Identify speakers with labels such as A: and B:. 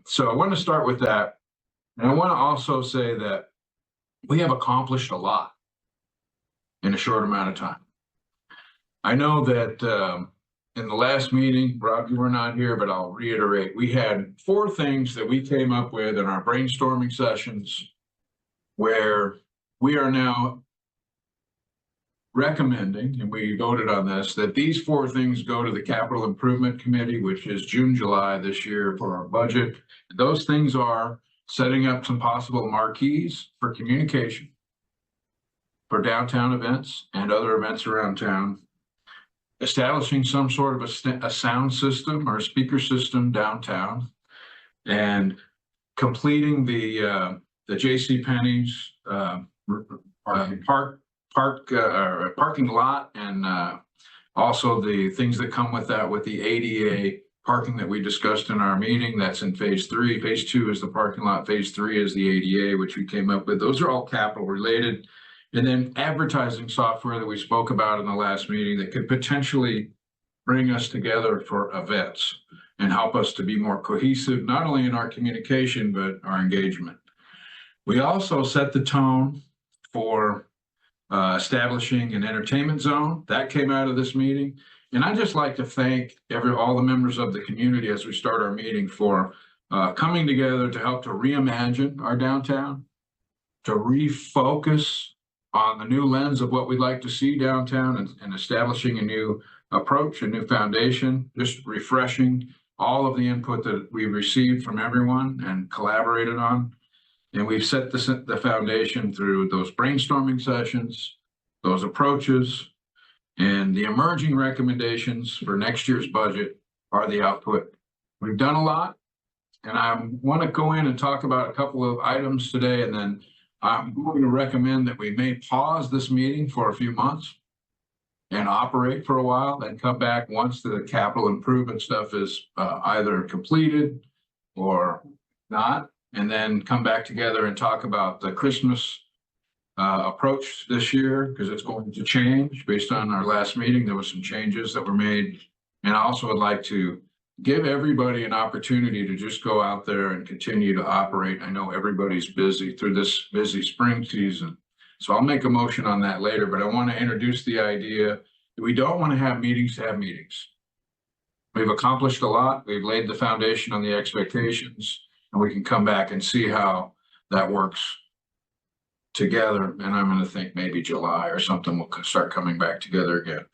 A: So I want to start with that. And I want to also say that we have accomplished a lot in a short amount of time. I know that in the last meeting, Rob, you were not here, but I'll reiterate, we had 4 things that we came up with in our brainstorming sessions where we are now recommending, and we voted on this, that these 4 things go to the Capital Improvement Committee, which is June, July this year for our budget. Those things are setting up some possible marquees for communication for downtown events and other events around town, establishing some sort of a sound system or a speaker system downtown, and completing the J.C. Penney's parking lot, and also the things that come with that, with the ADA parking that we discussed in our meeting. That's in phase 3. Phase 2 is the parking lot. Phase 3 is the ADA, which we came up with. Those are all capital related. And then advertising software that we spoke about in the last meeting that could potentially bring us together for events and help us to be more cohesive, not only in our communication, but our engagement. We also set the tone for establishing an entertainment zone. That came out of this meeting. And I'd just like to thank all the members of the community as we start our meeting for coming together to help to reimagine our downtown, to refocus on the new lens of what we'd like to see downtown, and establishing a new approach, a new foundation, just refreshing all of the input that we've received from everyone and collaborated on. And we've set the foundation through those brainstorming sessions, those approaches, and the emerging recommendations for next year's budget are the output. We've done a lot, and I want to go in and talk about a couple of items today, and then I'm going to recommend that we may pause this meeting for a few months and operate for a while, then come back once the capital improvement stuff is either completed or not, and then come back together and talk about the Christmas approach this year, because it's going to change based on our last meeting. There were some changes that were made. And I also would like to give everybody an opportunity to just go out there and continue to operate. I know everybody's busy through this busy spring season. So I'll make a motion on that later, but I want to introduce the idea that we don't want to have meetings to have meetings. We've accomplished a lot. We've laid the foundation on the expectations, and we can come back and see how that works together. And I'm going to think maybe July or something, we'll start coming back together again.